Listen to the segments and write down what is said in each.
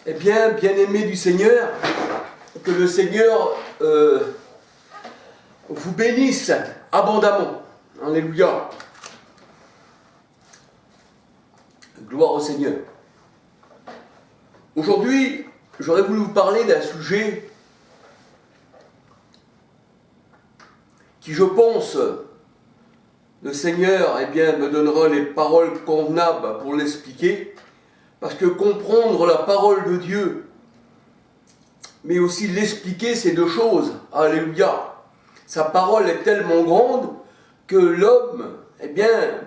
Eh bien, bien-aimés du Seigneur, que le Seigneur vous bénisse abondamment. Alléluia. Gloire au Seigneur. Aujourd'hui, j'aurais voulu vous parler d'un sujet qui, je pense, le Seigneur me donnera les paroles convenables pour l'expliquer, parce que comprendre la parole de Dieu, mais aussi l'expliquer, c'est deux choses. Alléluia. Sa parole est tellement grande que l'homme,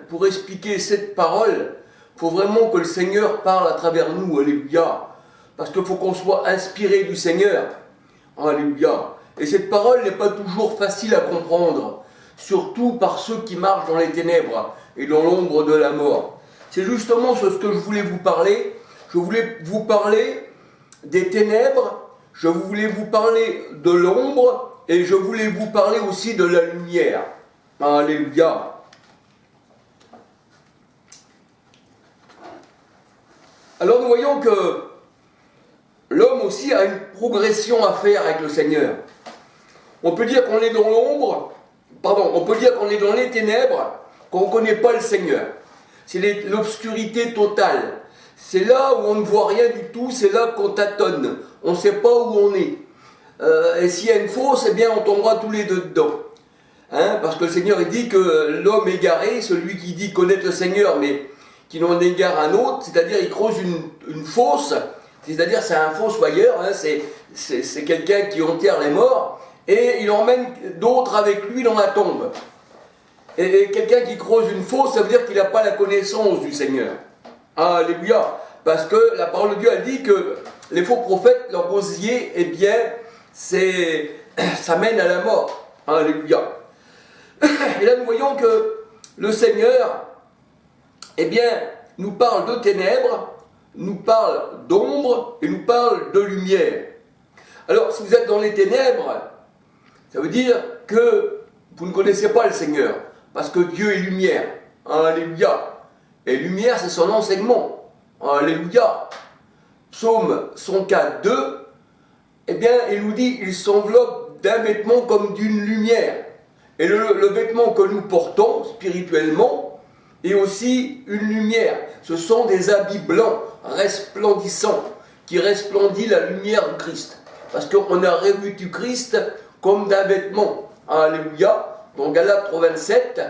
pour expliquer cette parole, il faut vraiment que le Seigneur parle à travers nous. Alléluia. Parce qu'il faut qu'on soit inspiré du Seigneur. Alléluia. Et cette parole n'est pas toujours facile à comprendre, surtout par ceux qui marchent dans les ténèbres et dans l'ombre de la mort. C'est justement ce que je voulais vous parler. Je voulais vous parler des ténèbres, je voulais vous parler de l'ombre, et je voulais vous parler aussi de la lumière. Alléluia. Alors nous voyons que l'homme aussi a une progression à faire avec le Seigneur. On peut dire qu'on est dans l'ombre, on peut dire qu'on est dans les ténèbres, qu'on ne connaît pas le Seigneur. C'est l'obscurité totale. C'est là où on ne voit rien du tout, c'est là qu'on tâtonne. On ne sait pas où on est. Et s'il y a une fosse, on tombera tous les deux dedans. Parce que le Seigneur il dit que l'homme égaré, celui qui dit connaître le Seigneur, mais qui n'en égare un autre, c'est-à-dire il creuse une fosse, c'est-à-dire c'est un fossoyeur, c'est quelqu'un qui enterre les morts, et il emmène d'autres avec lui dans la tombe. Et quelqu'un qui creuse une fosse, ça veut dire qu'il n'a pas la connaissance du Seigneur. Alléluia. Parce que la parole de Dieu a dit que les faux prophètes, leur gosier, ça mène à la mort. Alléluia. Et là nous voyons que le Seigneur, nous parle de ténèbres, nous parle d'ombre et nous parle de lumière. Alors si vous êtes dans les ténèbres, ça veut dire que vous ne connaissez pas le Seigneur. Parce que Dieu est lumière. Alléluia. Et lumière, c'est son enseignement. Alléluia. Psaume 104, 2, il nous dit, il s'enveloppe d'un vêtement comme d'une lumière. Et le vêtement que nous portons spirituellement est aussi une lumière. Ce sont des habits blancs, resplendissants, qui resplendissent la lumière du Christ. Parce qu'on a revêtu Christ comme d'un vêtement. Alléluia. Dans Galates 3, 27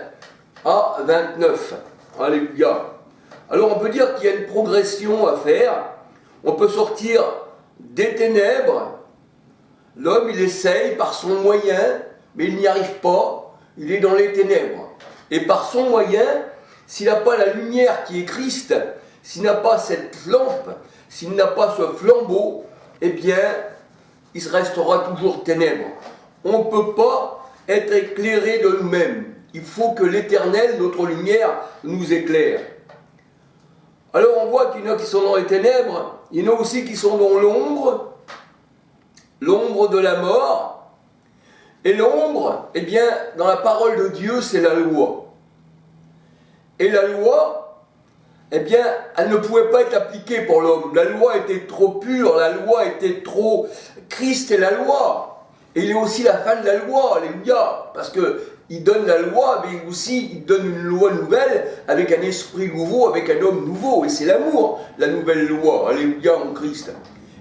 à 29. Alléluia. Alors on peut dire qu'il y a une progression à faire. On peut sortir des ténèbres. L'homme, il essaye par son moyen, mais il n'y arrive pas. Il est dans les ténèbres. Et par son moyen, s'il n'a pas la lumière qui est Christ, s'il n'a pas cette lampe, s'il n'a pas ce flambeau, il restera toujours ténèbres. On ne peut pas être éclairé de nous-mêmes. Il faut que l'Éternel, notre lumière, nous éclaire. Alors on voit qu'il y en a qui sont dans les ténèbres, il y en a aussi qui sont dans l'ombre, l'ombre de la mort. Et l'ombre, dans la parole de Dieu, c'est la loi. Et la loi, elle ne pouvait pas être appliquée pour l'homme. La loi était trop pure, la loi était trop... Christ est la loi. Et il est aussi la fin de la loi, alléluia, parce qu'il donne la loi, mais aussi il donne une loi nouvelle, avec un esprit nouveau, avec un homme nouveau, et c'est l'amour, la nouvelle loi, alléluia, en Christ.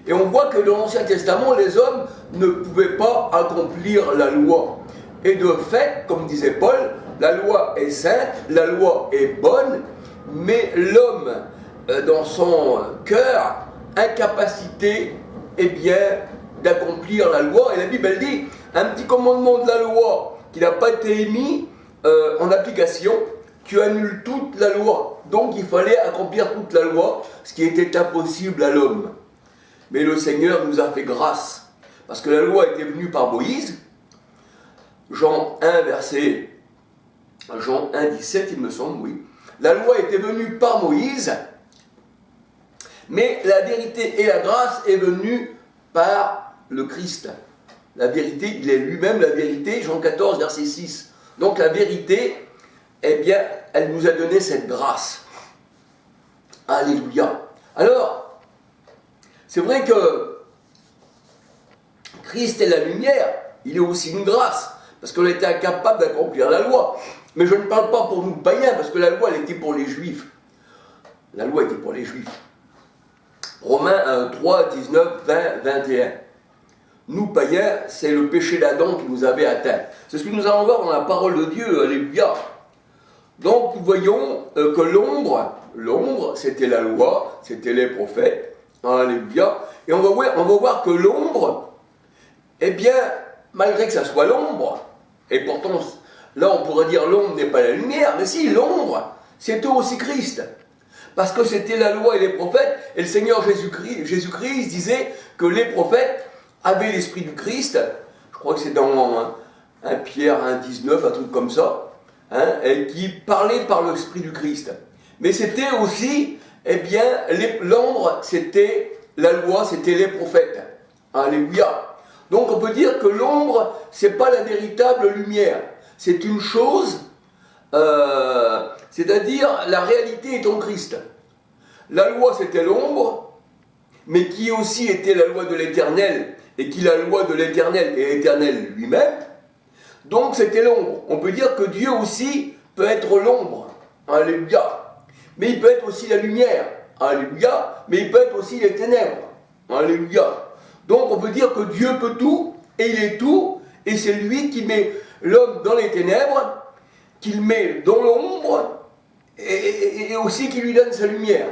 Et on voit que dans l'Ancien Testament, les hommes ne pouvaient pas accomplir la loi. Et de fait, comme disait Paul, la loi est sainte, la loi est bonne, mais l'homme, dans son cœur, incapacité, d'accomplir la loi. Et la Bible, elle dit, un petit commandement de la loi qui n'a pas été mis en application, tu annules toute la loi. Donc il fallait accomplir toute la loi, ce qui était impossible à l'homme. Mais le Seigneur nous a fait grâce, parce que la loi était venue par Moïse. Jean 1, 17, il me semble, oui. La loi était venue par Moïse, mais la vérité et la grâce est venue par le Christ. La vérité, il est lui-même la vérité, Jean 14, verset 6. Donc la vérité, elle nous a donné cette grâce. Alléluia. Alors, C'est vrai que Christ est la lumière, il est aussi une grâce, parce qu'on était incapable d'accomplir la loi. Mais je ne parle pas pour nous païens, parce que la loi, elle était pour les juifs. La loi était pour les juifs. Romains 3, 19, 20, 21. Nous, païens, c'est le péché d'Adam qui nous avait atteints. C'est ce que nous allons voir dans la parole de Dieu, alléluia. Donc, nous voyons que l'ombre, c'était la loi, c'était les prophètes, alléluia. Et on va voir que l'ombre, eh bien, malgré que ça soit l'ombre, et pourtant, là, on pourrait dire l'ombre n'est pas la lumière, mais si, l'ombre, c'était aussi Christ. Parce que c'était la loi et les prophètes, et le Seigneur Jésus-Christ disait que les prophètes avaient l'esprit du Christ. Je crois que c'est dans 1 Pierre 1,19, un truc comme ça, et qui parlait par l'esprit du Christ. Mais c'était aussi, eh bien, l'ombre, c'était la loi, c'était les prophètes. Alléluia. Donc on peut dire que l'ombre, c'est pas la véritable lumière. C'est une chose, c'est-à-dire la réalité est en Christ. La loi, c'était l'ombre, mais qui aussi était la loi de l'Éternel, et qui la loi de l'Éternel est l'Éternel lui-même. Donc c'était l'ombre. On peut dire que Dieu aussi peut être l'ombre. Alléluia. Mais il peut être aussi la lumière. Alléluia. Mais il peut être aussi les ténèbres. Alléluia. Donc on peut dire que Dieu peut tout, et il est tout, et c'est lui qui met l'homme dans les ténèbres, qu'il met dans l'ombre, et aussi qui lui donne sa lumière.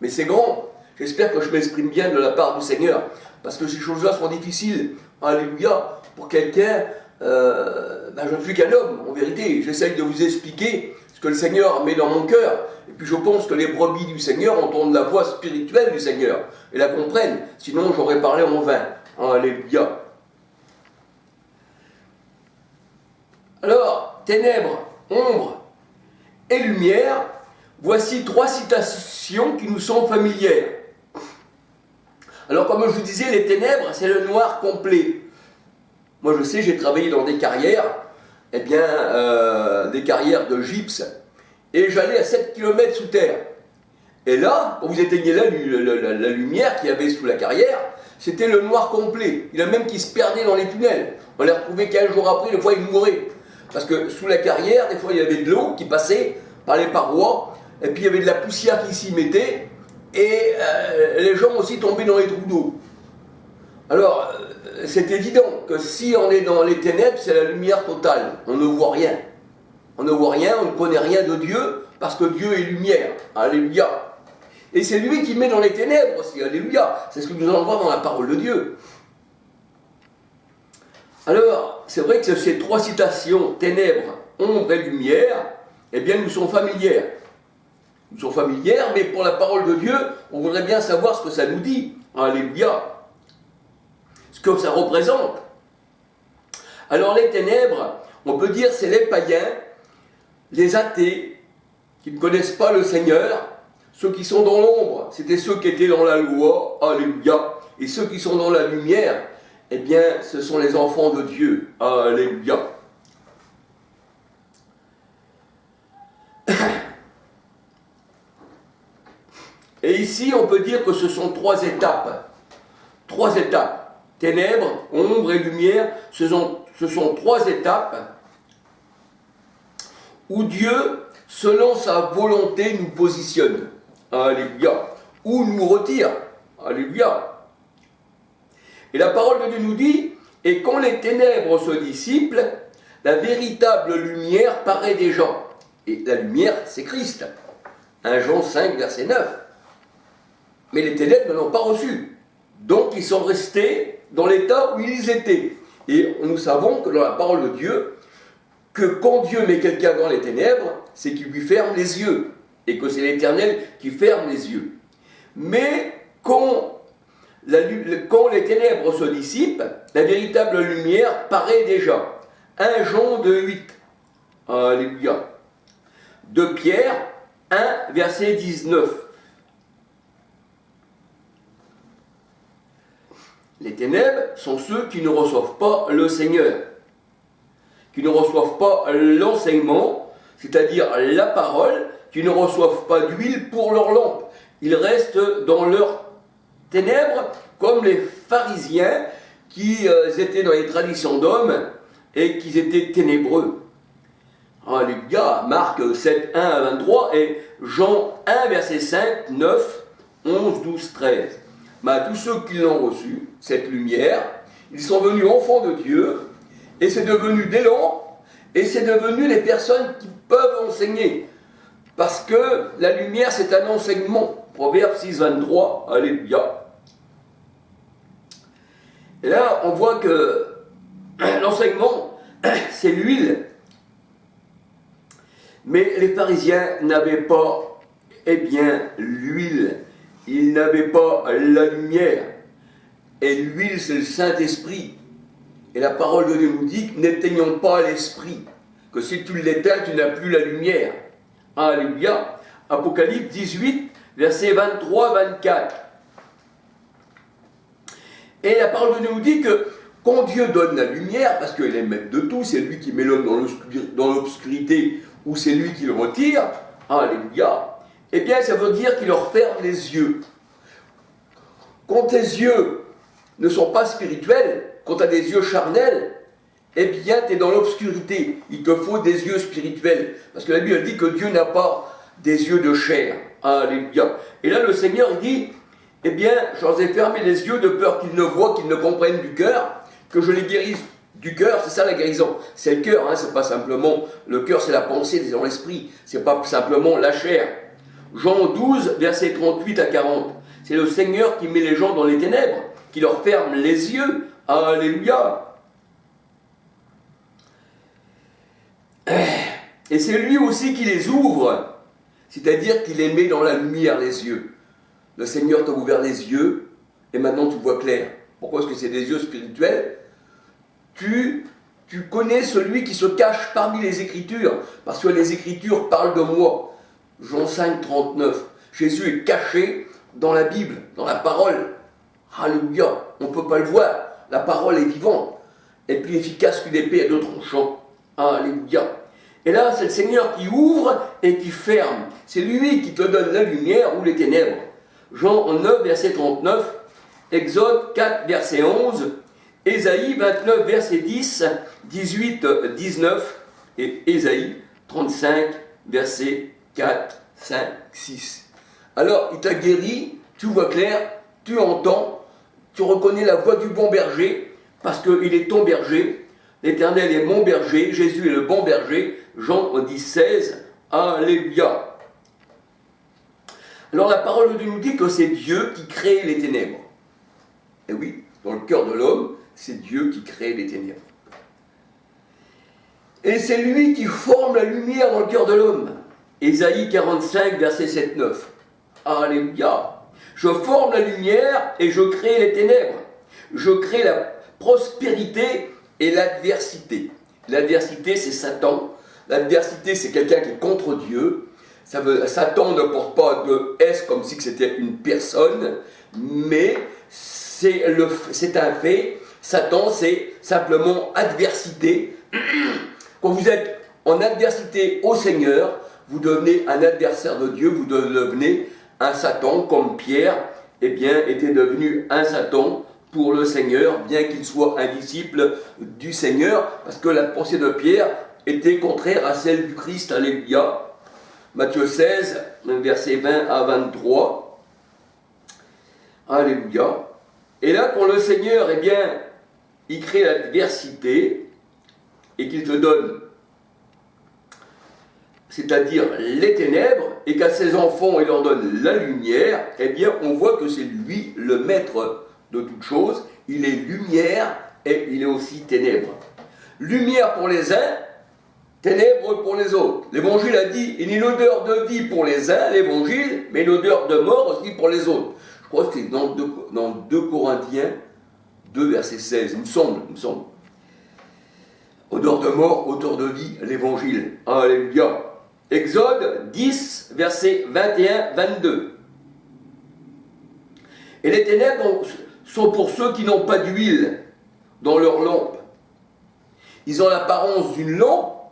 Mais c'est grand. J'espère que je m'exprime bien de la part du Seigneur, parce que ces choses-là sont difficiles. Alléluia. Pour quelqu'un, je ne suis qu'un homme, en vérité. J'essaye de vous expliquer ce que le Seigneur met dans mon cœur. Et puis je pense que les brebis du Seigneur entendent la voix spirituelle du Seigneur et la comprennent. Sinon, j'aurais parlé en vain. Alléluia. Alors, ténèbres, ombre et lumière, voici 3 citations qui nous sont familières. Alors, comme je vous disais, les ténèbres, c'est le noir complet. Moi, je sais, j'ai travaillé dans des carrières, des carrières de gypse, et j'allais à 7 km sous terre. Et là, quand vous éteignez la lumière qu'il y avait sous la carrière, c'était le noir complet. Il y en a même qui se perdaient dans les tunnels. On les retrouvait 15 jours après, des fois ils mouraient. Parce que sous la carrière, des fois il y avait de l'eau qui passait par les parois, et puis il y avait de la poussière qui s'y mettait, et les gens aussi tombaient dans les trous d'eau. Alors, c'est évident que si on est dans les ténèbres, c'est la lumière totale. On ne voit rien. On ne voit rien, on ne connaît rien de Dieu, parce que Dieu est lumière. Alléluia. Et c'est lui qui met dans les ténèbres aussi. Alléluia. C'est ce que nous allons voir dans la parole de Dieu. Alors, c'est vrai que ces 3 citations, ténèbres, ombre et lumière, eh bien, nous sont familières. Nous sont familières, mais pour la parole de Dieu, on voudrait bien savoir ce que ça nous dit. Alléluia. Ce que ça représente. Alors les ténèbres, on peut dire c'est les païens, les athées, qui ne connaissent pas le Seigneur, ceux qui sont dans l'ombre, c'était ceux qui étaient dans la loi, alléluia, et ceux qui sont dans la lumière, eh bien ce sont les enfants de Dieu, alléluia. Et ici on peut dire que ce sont 3 étapes, 3 étapes. Ténèbres, ombre et lumière, ce sont 3 étapes où Dieu, selon sa volonté, nous positionne. Alléluia. Ou nous retire. Alléluia. Et la parole de Dieu nous dit, et quand les ténèbres se dissipent, la véritable lumière paraît déjà. Et la lumière, c'est Christ. 1 Jean 5, verset 9. Mais les ténèbres ne l'ont pas reçu. Donc ils sont restés dans l'état où ils étaient. Et nous savons que dans la parole de Dieu, que quand Dieu met quelqu'un dans les ténèbres, c'est qu'il lui ferme les yeux. Et que c'est l'Éternel qui ferme les yeux. Mais quand les ténèbres se dissipent, la véritable lumière paraît déjà. 1 Jean 2,8. Alléluia. 2 Pierre 1, verset 19. Les ténèbres sont ceux qui ne reçoivent pas le Seigneur, qui ne reçoivent pas l'enseignement, c'est-à-dire la parole, qui ne reçoivent pas d'huile pour leur lampe. Ils restent dans leur ténèbres comme les pharisiens qui étaient dans les traditions d'hommes et qui étaient ténébreux. Alléluia, Marc 7, 1 à 23 et Jean 1, verset 5, 9, 11, 12, 13. Mais à tous ceux qui l'ont reçu, cette lumière, ils sont venus enfants de Dieu, et c'est devenu des lampes, et c'est devenu les personnes qui peuvent enseigner. Parce que la lumière, c'est un enseignement. Proverbe 6, 23, alléluia. Et là, on voit que l'enseignement, c'est l'huile. Mais les pharisiens n'avaient pas, l'huile. Ils n'avaient pas la lumière. Et l'huile, c'est le Saint-Esprit. Et la parole de Dieu nous dit, n'éteignons pas l'Esprit. Que si tu l'éteins, tu n'as plus la lumière. Alléluia. Apocalypse 18, versets 23-24. Et la parole de Dieu nous dit que quand Dieu donne la lumière, parce qu'il est maître de tout, c'est lui qui met l'homme dans l'obscurité, ou c'est lui qui le retire, alléluia, eh bien ça veut dire qu'il leur ferme les yeux. Quand tes yeux ne sont pas spirituels, quand tu as des yeux charnels, eh bien tu es dans l'obscurité. Il te faut des yeux spirituels. Parce que la Bible dit que Dieu n'a pas des yeux de chair. Alléluia. Et là le Seigneur il dit, eh bien je leur ai fermé les yeux de peur qu'ils ne voient, qu'ils ne comprennent du cœur, que je les guérisse du cœur, c'est ça la guérison. C'est le cœur, c'est pas simplement, le cœur c'est la pensée, c'est dans l'esprit, c'est pas simplement la chair. Jean 12, versets 38 à 40. C'est le Seigneur qui met les gens dans les ténèbres, qui leur ferme les yeux. Alléluia. Et c'est lui aussi qui les ouvre, c'est-à-dire qu'il les met dans la lumière les yeux. Le Seigneur t'a ouvert les yeux, et maintenant tu vois clair. Pourquoi est-ce que c'est des yeux spirituels ? Tu connais celui qui se cache parmi les Écritures, parce que les Écritures parlent de moi. Jean 5, 39. Jésus est caché dans la Bible, dans la parole. Alléluia. On ne peut pas le voir. La parole est vivante. Elle est plus efficace qu'une épée à deux tranchants. Alléluia. Et là, c'est le Seigneur qui ouvre et qui ferme. C'est lui qui te donne la lumière ou les ténèbres. Jean 9, verset 39. Exode 4, verset 11. Ésaïe 29, verset 10, 18, 19. Et Ésaïe 35, verset 4, 5, 6. Alors, il t'a guéri, tu vois clair, tu entends, tu reconnais la voix du bon berger, parce qu'il est ton berger. L'Éternel est mon berger, Jésus est le bon berger. Jean 10, 16. Alléluia. Alors la parole de Dieu nous dit que c'est Dieu qui crée les ténèbres. Et oui, dans le cœur de l'homme, c'est Dieu qui crée les ténèbres. Et c'est lui qui forme la lumière dans le cœur de l'homme. Ésaïe 45, verset 7, 9. Alléluia. Je forme la lumière et je crée les ténèbres. Je crée la prospérité et l'adversité. L'adversité, c'est Satan. L'adversité, c'est quelqu'un qui est contre Dieu. Satan ne porte pas de S comme si c'était une personne, mais c'est un fait. Satan, c'est simplement adversité. Quand vous êtes en adversité au Seigneur, vous devenez un adversaire de Dieu, vous devenez un Satan, comme Pierre, était devenu un Satan pour le Seigneur, bien qu'il soit un disciple du Seigneur, parce que la pensée de Pierre était contraire à celle du Christ. Alléluia. Matthieu 16, versets 20 à 23. Alléluia. Et là, quand le Seigneur, il crée l'adversité et qu'il te donne, c'est-à-dire les ténèbres, et qu'à ses enfants, il leur donne la lumière, on voit que c'est lui le maître de toutes choses. Il est lumière et il est aussi ténèbres. Lumière pour les uns, ténèbres pour les autres. L'Évangile a dit, il y a une odeur de vie pour les uns, l'Évangile, mais une odeur de mort aussi pour les autres. Je crois que c'est dans 2 Corinthiens 2, verset 16, il me semble. Odeur de mort, odeur de vie, l'Évangile. Alléluia. Exode 10, verset 21-22. Et les ténèbres sont pour ceux qui n'ont pas d'huile dans leur lampe. Ils ont l'apparence d'une lampe,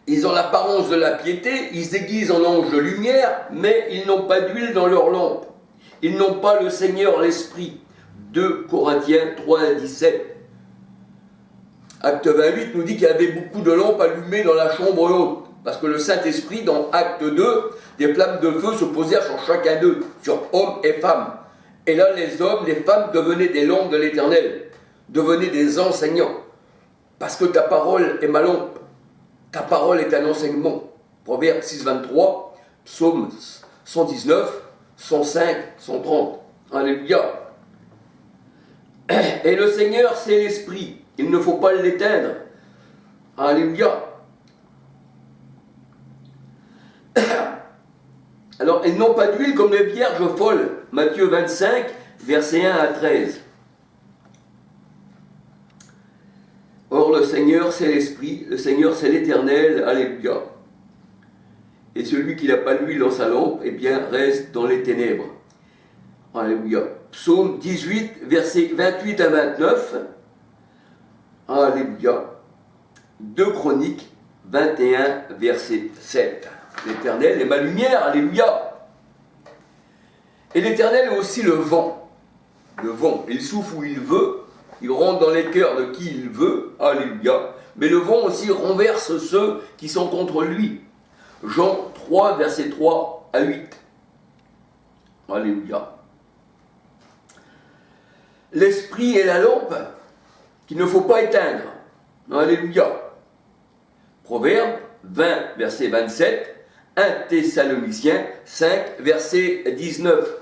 ils ont l'apparence de la piété, ils se déguisent en anges de lumière, mais ils n'ont pas d'huile dans leur lampe. Ils n'ont pas le Seigneur, l'Esprit. 2 Corinthiens 3, 17. Acte 28 nous dit qu'il y avait beaucoup de lampes allumées dans la chambre haute. Parce que le Saint-Esprit, dans Acte 2, des flammes de feu se posèrent sur chacun d'eux, sur hommes et femmes. Et là, les hommes, les femmes devenaient des lampes de l'Éternel, devenaient des enseignants. Parce que ta parole est ma lampe. Ta parole est un enseignement. Proverbe 6, 23, Psaume 119, 105, 130. Alléluia. Et le Seigneur, c'est l'Esprit. Il ne faut pas l'éteindre. Alléluia. Alors, ils n'ont pas d'huile comme les vierges folles. Matthieu 25, versets 1 à 13. Or, le Seigneur, c'est l'Esprit. Le Seigneur, c'est l'Éternel. Alléluia. Et celui qui n'a pas d'huile dans sa lampe, eh bien, reste dans les ténèbres. Alléluia. Psaume 18, versets 28 à 29. Alléluia. 2 Chroniques 21, verset 7. L'Éternel est ma lumière. Alléluia. Et l'Éternel est aussi le vent. Le vent, il souffle où il veut. Il rentre dans les cœurs de qui il veut. Alléluia. Mais le vent aussi renverse ceux qui sont contre lui. Jean 3, verset 3 à 8. Alléluia. L'esprit est la lampe qu'il ne faut pas éteindre. Alléluia. Proverbe 20, verset 27. 1 Thessaloniciens 5, verset 19.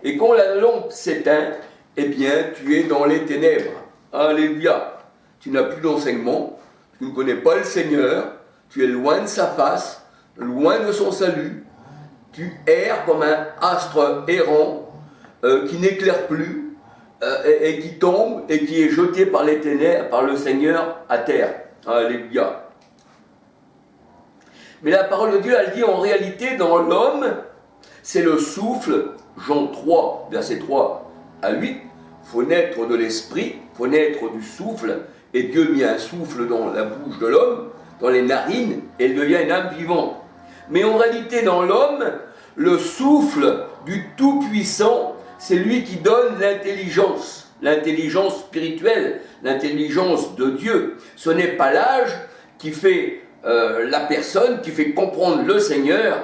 Et quand la lampe s'éteint, eh bien, tu es dans les ténèbres. Alléluia. Tu n'as plus d'enseignement, tu ne connais pas le Seigneur, tu es loin de sa face, loin de son salut, tu erres comme un astre errant qui n'éclaire plus et qui tombe et qui est jeté par les ténèbres, par le Seigneur à terre. Alléluia. Mais la parole de Dieu, elle dit en réalité, dans l'homme, c'est le souffle, Jean 3, verset 3 à 8, il faut naître de l'esprit, il faut naître du souffle, et Dieu mit un souffle dans la bouche de l'homme, dans les narines, et il devient une âme vivante. Mais en réalité, dans l'homme, le souffle du Tout-Puissant, c'est lui qui donne l'intelligence spirituelle, l'intelligence de Dieu. Ce n'est pas l'âge qui fait la personne, qui fait comprendre le Seigneur,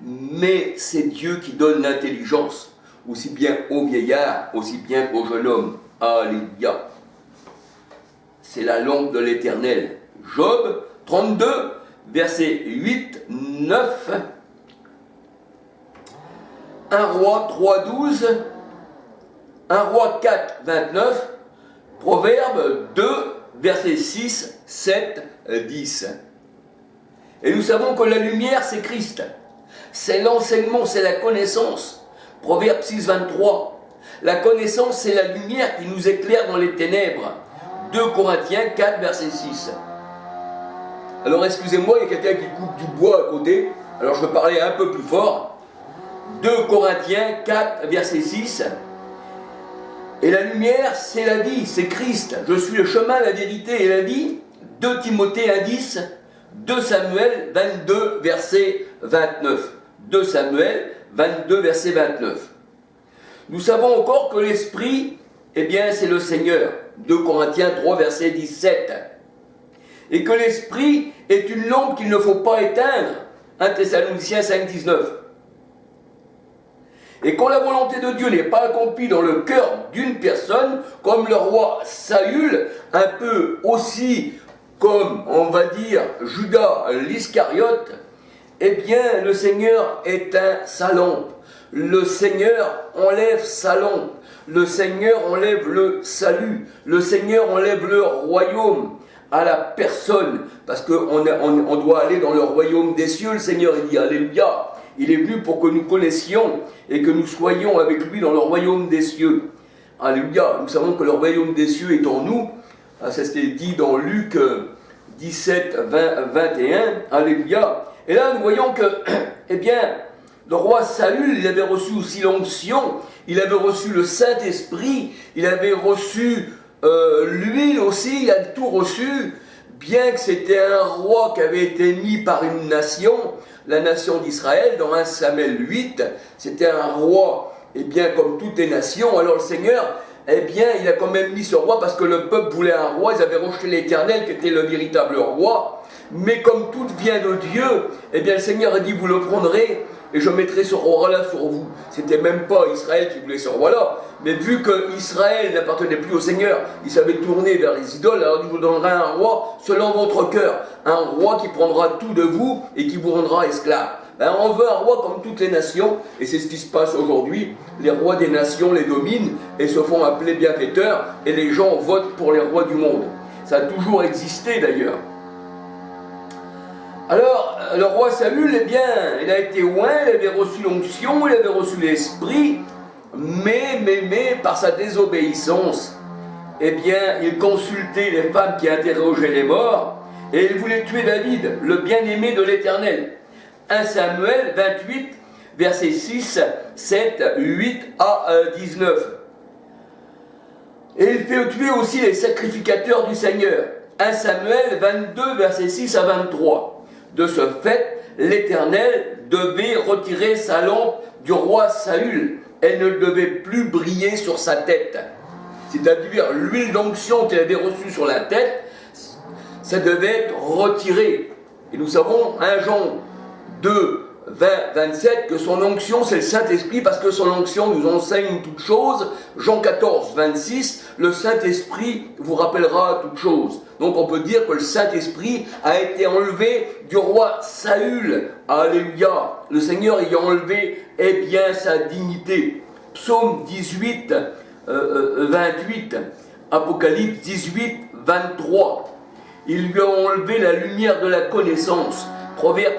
mais c'est Dieu qui donne l'intelligence, aussi bien au vieillard, aussi bien qu'au jeune homme. Alléluia. C'est la lampe de l'Éternel. Job 32, versets 8, 9. 1 Roi 3, 12. 1 Roi 4, 29. Proverbe 2, versets 6, 7, 10. Et nous savons que la lumière, c'est Christ. C'est l'enseignement, c'est la connaissance. Proverbe 6, 23. La connaissance, c'est la lumière qui nous éclaire dans les ténèbres. 2 Corinthiens 4, verset 6. Alors excusez-moi, il y a quelqu'un qui coupe du bois à côté. Alors je vais parler un peu plus fort. 2 Corinthiens 4, verset 6. Et la lumière, c'est la vie, c'est Christ. Je suis le chemin, la vérité et la vie. 2 Timothée 1, 10. 2 Samuel 22, verset 29. 2 Samuel 22, verset 29. Nous savons encore que l'Esprit, eh bien, c'est le Seigneur. 2 Corinthiens 3, verset 17. Et que l'Esprit est une lampe qu'il ne faut pas éteindre. 1 Thessaloniciens 5, 19. Et quand la volonté de Dieu n'est pas accomplie dans le cœur d'une personne, comme le roi Saül, un peu aussi comme, on va dire, Judas l'Iscariote, eh bien, le Seigneur éteint sa lampe. Le Seigneur enlève sa lampe. Le Seigneur enlève le salut. Le Seigneur enlève le royaume à la personne. Parce qu'on on doit aller dans le royaume des cieux. Le Seigneur, il dit, Alléluia. Il est venu pour que nous connaissions et que nous soyons avec lui dans le royaume des cieux. Alléluia. Nous savons que le royaume des cieux est en nous. Ça c'était dit dans Luc 17, 21. Alléluia. Et là, nous voyons que, eh bien, le roi Saül, il avait reçu aussi l'onction, il avait reçu le Saint-Esprit, il avait reçu l'huile aussi, il a tout reçu, bien que c'était un roi qui avait été mis par une nation. la nation d'Israël, dans 1 Samuel 8, c'était un roi, eh bien, comme toutes les nations. Alors le Seigneur, eh bien, il a quand même mis ce roi parce que le peuple voulait un roi, ils avaient rejeté l'Éternel qui était le véritable roi. Mais comme tout vient de Dieu, eh bien, le Seigneur a dit, vous le prendrez et je mettrai ce roi-là sur vous. C'était même pas Israël qui voulait ce roi-là, mais vu que Israël n'appartenait plus au Seigneur, il s'avait tourné vers les idoles, alors il vous donnera un roi selon votre cœur, un roi qui prendra tout de vous et qui vous rendra esclaves. Ben, on veut un roi comme toutes les nations, et c'est ce qui se passe aujourd'hui. Les rois des nations les dominent et se font appeler bienfaiteurs, et les gens votent pour les rois du monde. Ça a toujours existé d'ailleurs. Alors, le roi Saül, eh bien, il a été oint, il avait reçu l'onction, il avait reçu l'esprit, mais, par sa désobéissance, eh bien, il consultait les femmes qui interrogeaient les morts, et il voulait tuer David, le bien-aimé de l'Éternel. 1 Samuel 28, versets 6, 7, 8 à 19. Et il fait tuer aussi les sacrificateurs du Seigneur. 1 Samuel 22, versets 6 à 23. De ce fait, l'Éternel devait retirer sa lampe du roi Saül. Elle ne devait plus briller sur sa tête. C'est-à-dire, l'huile d'onction qu'il avait reçue sur la tête, ça devait être retiré. Et nous savons, 1 Jean 2, 20, 27, que son onction, c'est le Saint-Esprit, parce que son onction nous enseigne toutes choses. Jean 14, 26, le Saint-Esprit vous rappellera toutes choses. Donc on peut dire que le Saint-Esprit a été enlevé du roi Saül. Alléluia. Le Seigneur ayant enlevé, eh bien, sa dignité. Psaume 18, 28, Apocalypse 18, 23. Ils lui ont enlevé la lumière de la connaissance. Proverbe